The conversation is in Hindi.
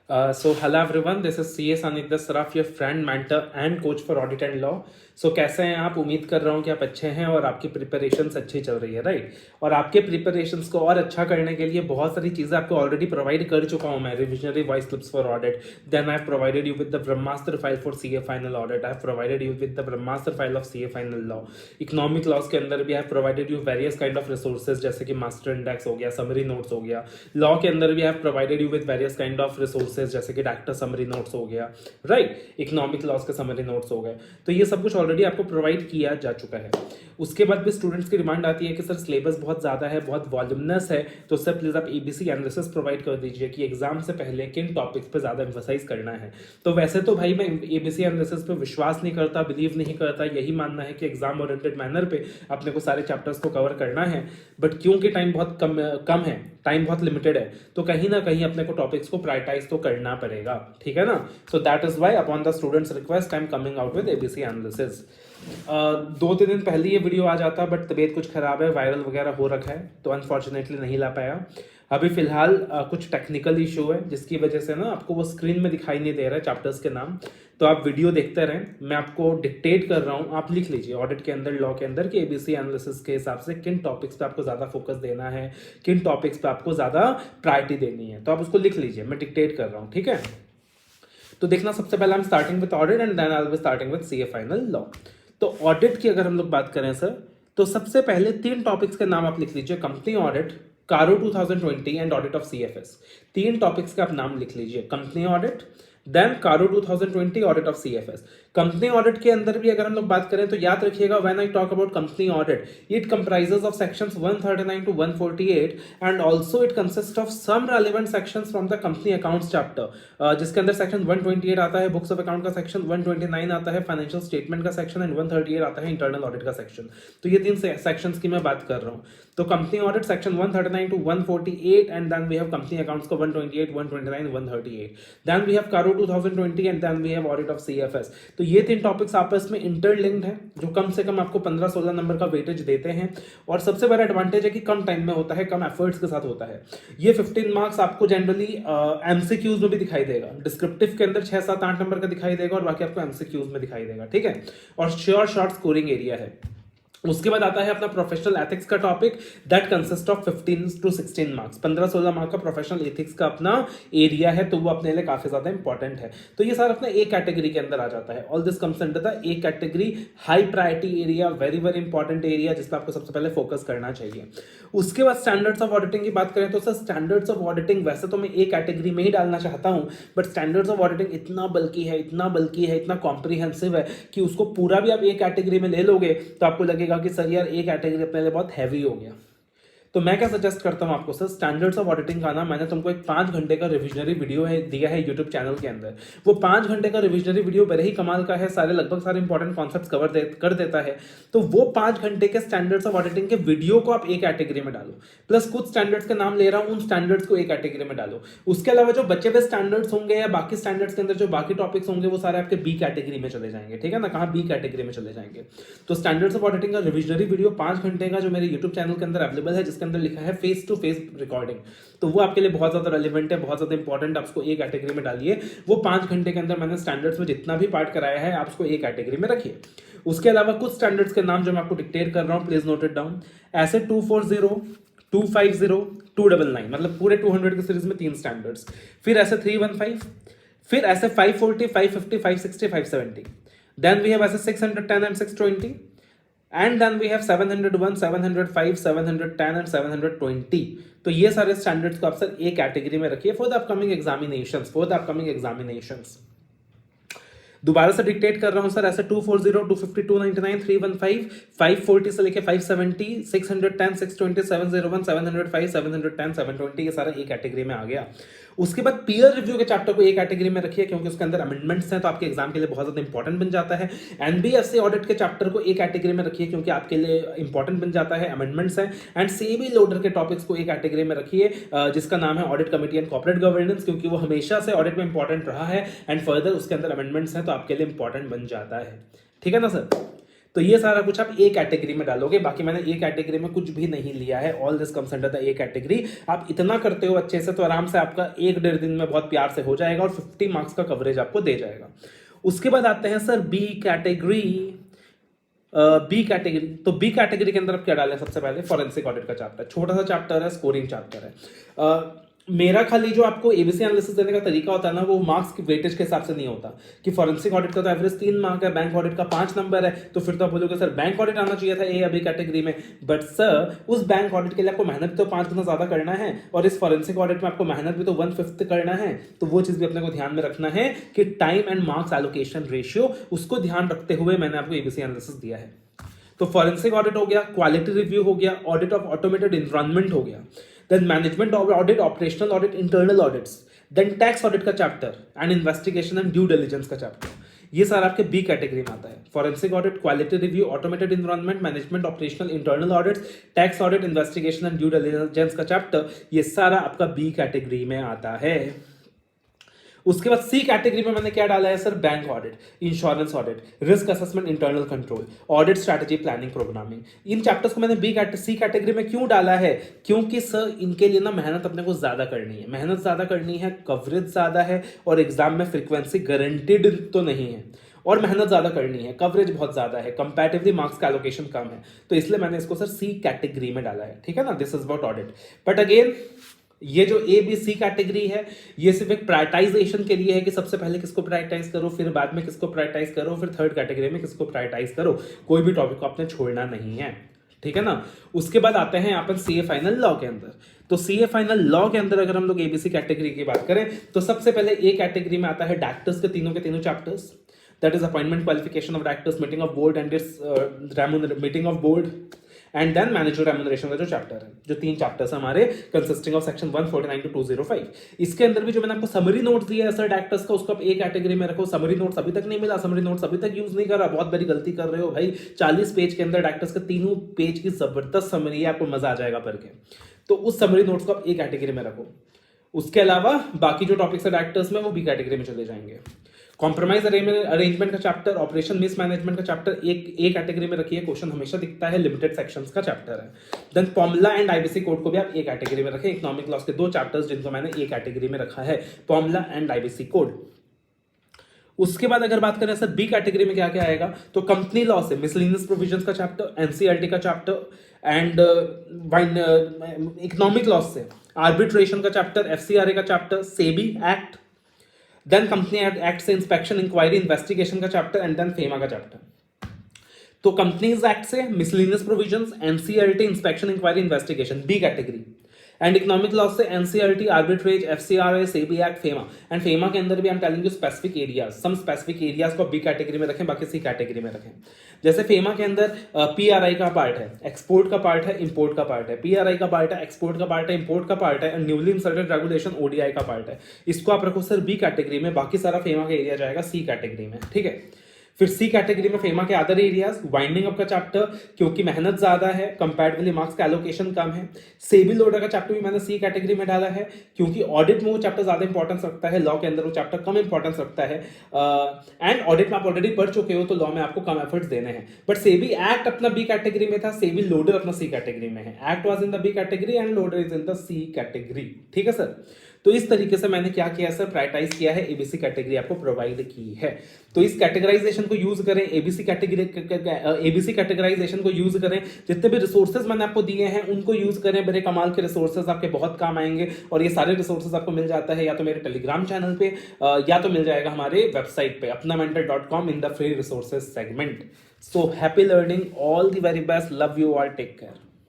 So hello everyone, this is CA Sanidhya Saraf, your friend, mentor and coach for audit and law. So कैसे हैं आप? उम्मीद कर रहा हूँ कि आप अच्छे हैं और आपकी प्रिपरेशंस अच्छी चल रही है, राइट? और आपके प्रिपरेशंस को और अच्छा करने के लिए बहुत सारी चीज़ें आपको ऑलरेडी प्रोवाइड कर चुका हूँ मैं. Revisionary voice clips for audit, then I have provided you with the Brahmastra file for CA final audit, I have provided you with the Brahmastra file of CA final law. Economic laws के अंदर भी I have provided you various kind of resources जैसे कि मास्टर इंडेक्स हो गया, समरी नोट्स हो गया. लॉ के अंदर भी I have provided you with various kind of resources जैसे कि डॉक्टर समरी नोट्स हो गया, राइट? इकोनॉमिक लॉस के समरी नोट्स हो गए. तो ये सब कुछ ऑलरेडी आपको प्रोवाइड किया जा चुका है. उसके बाद भी स्टूडेंट्स की डिमांड आती है कि सर सिलेबस बहुत ज़्यादा है, बहुत वॉल्यूमनस है, तो सर प्लीज़ आप ABC एनालिसिस प्रोवाइड कर दीजिए कि एग्जाम से पहले किन टॉपिक्स पे ज़्यादा एम्फसाइज करना है. तो वैसे तो भाई मैं ABC एनालिसिस पे विश्वास नहीं करता, बिलीव नहीं करता. यही मानना है कि एग्जाम ओरिएंटेड मैनर पे अपने को सारे चैप्टर्स को कवर करना है. बट क्योंकि टाइम बहुत कम है, टाइम बहुत लिमिटेड है, तो कहीं ना कहीं अपने को टॉपिक्स को प्रायोरिटाइज तो करना पड़ेगा, ठीक है ना? So that is why upon the students request I am coming out with ABC analysis. 2-3 दिन पहले ये वीडियो आ जाता, बट तबीयत कुछ खराब है, वायरल वगैरह हो रखा है, तो अनफॉर्चुनेटली नहीं ला पाया. अभी फिलहाल कुछ टेक्निकल इशू है जिसकी वजह से ना आपको वो स्क्रीन में दिखाई नहीं दे रहा है चैप्टर्स के नाम. तो आप वीडियो देखते रहें, मैं आपको डिक्टेट कर रहा हूँ, आप लिख लीजिए ऑडिट के अंदर, लॉ के अंदर कि ABC एनालिसिस के हिसाब से किन टॉपिक्स पे आपको ज़्यादा फोकस देना है, किन टॉपिक्स पे आपको ज़्यादा प्रायोरिटी देनी है. तो आप उसको लिख लीजिए, मैं डिक्टेट कर रहा हूँ, ठीक है? तो देखना, सबसे पहले हम starting with audit and then I will be starting with CA final law. तो ऑडिट की अगर हम लोग बात करें सर, तो सबसे पहले 3 टॉपिक्स के नाम आप लिख लीजिए: कंपनी ऑडिट, कारो 2020 and audit of CFS. 3 topics का आप नाम लिख लीजिए: कंपनी ऑडिट, देन कारो 2020, audit of CFS. Company audit के अंदर भी अगर हम लोग बात करें तो याद रखिएगा, when I talk about company audit, it comprises of sections 139 to 148 and also it consist of some relevant sections from the company accounts chapter, जिसके अंदर सेक्शन 128 आता है बुक्स ऑफ अकाउंट का सेक्शन, 129 आता है फाइनेंशियल स्टेटमेंट का सेक्शन एंड 138 आता है इंटरनल ऑडिट का सेक्शन. तो ये 3 सेक्शंस की मैं बात कर रहा हूँ. तो company audit section 139 to 148 and then we have company accounts को 128, 129, 138. Then we have CARO 2020 and then we have audit of CFS. तो ये 3 टॉपिक्स आपस में इंटरलिंक्ड है, जो कम से कम आपको 15-16 नंबर का वेटेज देते हैं. और सबसे बड़ा एडवांटेज है कि कम टाइम में होता है, कम एफर्ट्स के साथ होता है. ये 15 मार्क्स आपको जनरली MCQs में भी दिखाई देगा. डिस्क्रिप्टिव के अंदर 6, 7, 8 नंबर का दिखाई देगा और बाकी आपको MCQs में दिखाई देगा, ठीक है? और श्योर शॉर्ट स्कोरिंग एरिया है. उसके बाद आता है अपना प्रोफेशनल एथिक्स का topic, that consist of 15 to 16 marks. 15-16 mark का प्रोफेशनल एथिक्स का अपना एरिया है, तो वो अपने लिए काफी ज्यादा इंपॉर्टेंट है. तो ये सारा अपना एक कैटेगरी के अंदर आ जाता है. All this comes under the A category, high priority area, very very important area जिस पर आपको सबसे पहले फोकस करना चाहिए. उसके बाद स्टैंडर्ड्स ऑफ ऑडिटिंग की बात करें तो सर स्टैंडर्ड्स ऑफ ऑडिटिंग वैसे तो मैं एक कैटेगरी में ही डालना चाहता हूं, बट स्टैंडर्ड्स ऑफ ऑडिटिंग इतना बल्कि है, इतना कॉम्प्रिहेंसिव है कि उसको पूरा भी आप एक कैटेगरी में ले लोगे तो आपको लगेगा कि सर यार एक कैटेगरी अपने लिए बहुत हैवी हो गया. तो मैं क्या सजेस्ट करता हूं आपको सर, स्टैंडर्ड्स ऑफ ऑडिटिंग का ना मैंने तुमको एक 5 घंटे का रिविजनरी वीडियो है दिया है यूट्यूब चैनल के अंदर. वो 5 घंटे का रिविजनरी वीडियो बड़े ही कमाल का है, लगभग सारे इंपॉर्टेंट कॉन्सेप्ट्स कर देता है. तो वो 5 घंटे के स्टैंडर्ड्स ऑफ ऑडिटिंग के वीडियो को आप एक कैटेगरी में डालो, प्लस कुछ स्टैंडर्ड्स के नाम ले रहा हूं, उन स्टैंडर्ड्स को एक कैटेगरी में डालो. उसके अलावा जो बचे हुए स्टैंडर्ड्स होंगे या बाकी स्टैंडर्ड्स के अंदर जो बाकी टॉपिक्स होंगे वो सारे आपके B कैटेगरी में चले जाएंगे, ठीक है ना? कहां B कैटेगरी में चले जाएंगे. तो स्टैंडर्ड्स ऑफ ऑडिटिंग का रिविजनरी वीडियो 5 घंटे का जो मेरे यूट्यूब चैनल के अंदर अवेलेबल है, जिसके अंदर लिखा है फेस टू फेस रिकॉर्डिंग, तो वो आपके लिए बहुत ज्यादा रेलिवेंट है, बहुत ज्यादा इंपॉर्टेंट. आप उसको एक कैटेगरी में डालिए. वो 5 घंटे के अंदर मैंने स्टैंडर्ड्स में जितना भी पार्ट कराया है आप उसको एक कैटेगरी में रखिए. उसके अलावा कुछ स्टैंडर्ड्स के नाम जो मैं आपको डिक्टेट कर रहा हूं, प्लीज नोट इट डाउन. ऐसे 240, 250, 299, मतलब पूरे 200 की सीरीज में 3 स्टैंडर्ड्स. फिर ऐसे 315, फिर ऐसे 540, 550, 560, 570. देन वी हैव ऐसे 610 and 620. And then we have 701, 705, 710 and 720. तो ये सारे स्टैंडर्ड्स को आप सर एक कैटेगरी में रखिए फॉर द अपकमिंग एग्जामिनेशंस. दोबारा से डिक्टेट कर रहा हूं सर, ऐसे 240, 250, 299, 315, 540 से लेके 570, 610, 620, 701, 705, 710, 720, ये सारा एक कैटेगरी में आ गया. उसके बाद पीयर रिव्यू के चैप्टर को एक कैटेगरी में रखिए क्योंकि उसके अंदर अमेंडमेंट्स हैं, तो आपके एग्जाम के लिए बहुत ज्यादा इंपॉर्टेंट बन जाता है. एनबीएफसी ऑडिट के चैप्टर को एक कैटेगरी में रखिए क्योंकि आपके लिए इंपॉर्टेंट बन जाता है, अमेंडमेंट्स हैं. एंड सीबी लोडर के टॉपिक्स को एक कैटेगरी में रखिए जिसका नाम है audit committee and corporate governance, क्योंकि वो हमेशा से ऑडिट में इंपॉर्टेंट रहा है एंड फर्दर उसके अंदर अमेंडमेंट्स हैं तो आपके लिए इंपॉर्टेंट बन जाता है, ठीक है ना सर? तो ये सारा कुछ आप ए कैटेगरी में डालोगे। बाकी मैंने ए कैटेगरी में कुछ भी नहीं लिया है, all this comes under the A category. आप इतना करते हो अच्छे से तो आराम से आपका 1-1.5 दिन में बहुत प्यार से हो जाएगा और 50 मार्क्स का कवरेज आपको दे जाएगा। उसके बाद आते हैं sir B category. B category, तो बी कैटेगरी के अंदर आप क्या डालें? सबसे पहले फॉरेंसिक ऑडिट का चैप्टर, छोटा सा चैप्टर है, स्कोरिंग चैप्टर है। मेरा खाली जो आपको एबीसी एनालिसिस देने का तरीका होता है ना, वो मार्क्स की वेटेज के हिसाब से नहीं होता कि फॉरेंसिक ऑडिट का तो एवरेज 3 मार्क है, बैंक ऑडिट का 5 नंबर है, तो फिर तो आप बोलोगे सर बैंक ऑडिट आना चाहिए था ए या बी कैटेगरी में। बट सर उस बैंक ऑडिट के लिए आपको मेहनत तो 5 गुना ज्यादा करना है और इस फॉरेंसिक ऑडिट में आपको मेहनत भी तो 1/5 करना है। तो वो चीज भी अपने को ध्यान में रखना है कि time and marks allocation ratio, उसको ध्यान रखते हुए मैंने आपको एबीसी एनालिसिस दिया है। तो फॉरेंसिक ऑडिट हो गया, क्वालिटी रिव्यू हो गया, ऑडिट ऑफ ऑटोमेटेड एनवायरनमेंट हो गया, then management audit, operational audit, internal audits, then tax audit का chapter and investigation and due diligence का चैप्टर। ये सारा आपके बी कैटेगरी में आता है। Forensic audit, quality review, automated environment, management, operational, internal audits, tax audit, investigation and due diligence का चैप्टर, ये सारा आपका बी कैटेगरी में आता है। उसके बाद सी कैटेगरी में मैंने क्या डाला है sir? Bank audit, insurance audit, risk assessment, internal control, audit, strategy, planning, programming. इन चैप्टर्स को मैंने सी कैटेगरी में क्यों डाला है? क्योंकि सर इनके लिए ना मेहनत अपने को ज्यादा करनी है, मेहनत ज्यादा करनी है, कवरेज ज्यादा है और एग्जाम में फ्रीक्वेंसी गारंटीड तो नहीं है, और मेहनत ज्यादा करनी है, कवरेज बहुत ज्यादा है, कंपैरेटिवली मार्क्स का एलोकेशन कम है, तो इसलिए मैंने इसको सर सी कैटेगरी में डाला है। ठीक है ना, this is about audit. But again ये जो ए बी सी कैटेगरी है, ये सिर्फ एक प्रायोरिटाइजेशन के लिए है कि सबसे पहले किसको प्रायोरिटाइज करो, फिर बाद में किसको प्रायोरिटाइज करो, फिर थर्ड कैटेगरी में किसको प्रायोरिटाइज करो। कोई भी टॉपिक को आपने छोड़ना नहीं है, ठीक है ना। उसके बाद आते हैं अपन सीए फाइनल लॉ के अंदर। तो सीए फाइनल लॉ के अंदर अगर हम लोग एबीसी कैटेगरी की बात करें तो सबसे पहले ए कैटेगरी में आता है डायरेक्टर्स के तीनों chapters, that is appointment, qualification of directors, meeting of board and meeting of board, and then manager remuneration का जो चैप्टर है, जो 3 चैप्टर्स हमारे कंसिस्टिंग ऑफ सेक्शन 149 to 205। इसके अंदर भी जो मैंने आपको समरी नोट्स दिया है सर डायरेक्टर्स का, उसको आप ए कैटेगरी में रखो। समरी नोट्स अभी तक नहीं मिला, समरी नोट्स अभी तक यूज नहीं कर रहा, बहुत बड़ी गलती कर रहे हो भाई। 40 पेज के अंदर डायरेक्टर्स के 3 पेज की जबरदस्त समरी है, आपको मजा आ जाएगा पढ़ के। तो उस समरी नोट्स को आप ए कैटेगरी में रखो। उसके अलावा बाकी जो टॉपिक्स है डायरेक्टर्स में वो बी कैटेगरी में चले जाएंगे। कॉम्प्रोमाइज अरेंजमेंट का चैप्टर, ऑपरेशन मिसमैनेजमेंट का चैप्टर एक ए कैटेगरी में रखिए, क्वेश्चन हमेशा दिखता है, लिमिटेड सेक्शंस का चैप्टर है। Then formula and IBC code को भी आप ए कैटेगरी में रखें। इकोनॉमिक लॉस के 2 चैप्टर्स जिनको मैंने ए कैटेगरी में रखा है, फॉर्मूला एंड आईबीसी कोड। उसके बाद अगर बात करें सर बी कैटेगरी में क्या क्या आएगा, तो कंपनी लॉ से मिसलेनियस प्रोविजंस का चैप्टर, एनसीईआरटी का चैप्टर, एंड इकोनॉमिक लॉस से आर्बिट्रेशन का चैप्टर, एफसीआरए का chapter, SEBI act, then company act से इंस्पेक्शन, इंक्वायरी, इन्वेस्टिगेशन का चैप्टर, एंड देन फेमा का चैप्टर। तो कंपनीज एक्ट से miscellaneous provisions, NCERT, inspection, inquiry, investigation, B category, and economic laws से NCERT, arbitrage, FCRA, SEBI act, FEMA. And FEMA के अंदर भी I am telling you specific areas, some specific areas को बी कैटेगरी में रखें, बाकी सी कैटेगरी में रखें। जैसे फेमा के अंदर पीआरआई का पार्ट है, एक्सपोर्ट का पार्ट है, इंपोर्ट का पार्ट है, पीआरआई का पार्ट है, एक्सपोर्ट का पार्ट है, इंपोर्ट का पार्ट है, न्यूली इंसर्टेड रेगुलेशन ओडीआई का पार्ट है। इसको आप रखो सर बी कैटेगरी में, बाकी सारा फेमा का एरिया जाएगा सी कैटेगरी में, ठीक है। फिर सी कैटेगरी में फेमा के अदर एरियाज, वाइंडिंग अप का चैप्टर क्योंकि मेहनत ज्यादा है, कंपैरेटिवली मार्क्स का एलोकेशन कम है। सेबी लोडर का चैप्टर भी मैंने सी कैटेगरी में डाला है क्योंकि ऑडिट में वो चैप्टर ज्यादा इंपॉर्टेंस रखता है, लॉ के अंदर वो चैप्टर कम इंपॉर्टेंस रखता है। एंड ऑडिट में आप ऑलरेडी पढ़ चुके हो तो लॉ में आपको कम एफर्ट्स देने हैं। बट सेबी एक्ट अपना बी कैटेगरी में था, सेबी लोडर अपना सी कैटेगरी में है। Act was in the B category and LODR is in the C category, ठीक है सर। तो इस तरीके से मैंने क्या किया सर, प्रायोरिटाइज किया है, एबीसी कैटेगरी आपको प्रोवाइड की है। तो इस कैटेगराइजेशन को यूज करें, एबीसी कैटेगराइजेशन को यूज करें, जितने भी रिसोर्सेज मैंने आपको दिए हैं उनको यूज करें। मेरे कमाल के रिसोर्सेज आपके बहुत काम आएंगे और ये सारे रिसोर्सेज आपको मिल जाता है या तो मेरे टेलीग्राम चैनल पे या तो मिल जाएगा हमारे वेबसाइट पे apnamentor.com in the free resources segment. So happy learning, all the very best, love you all, take care.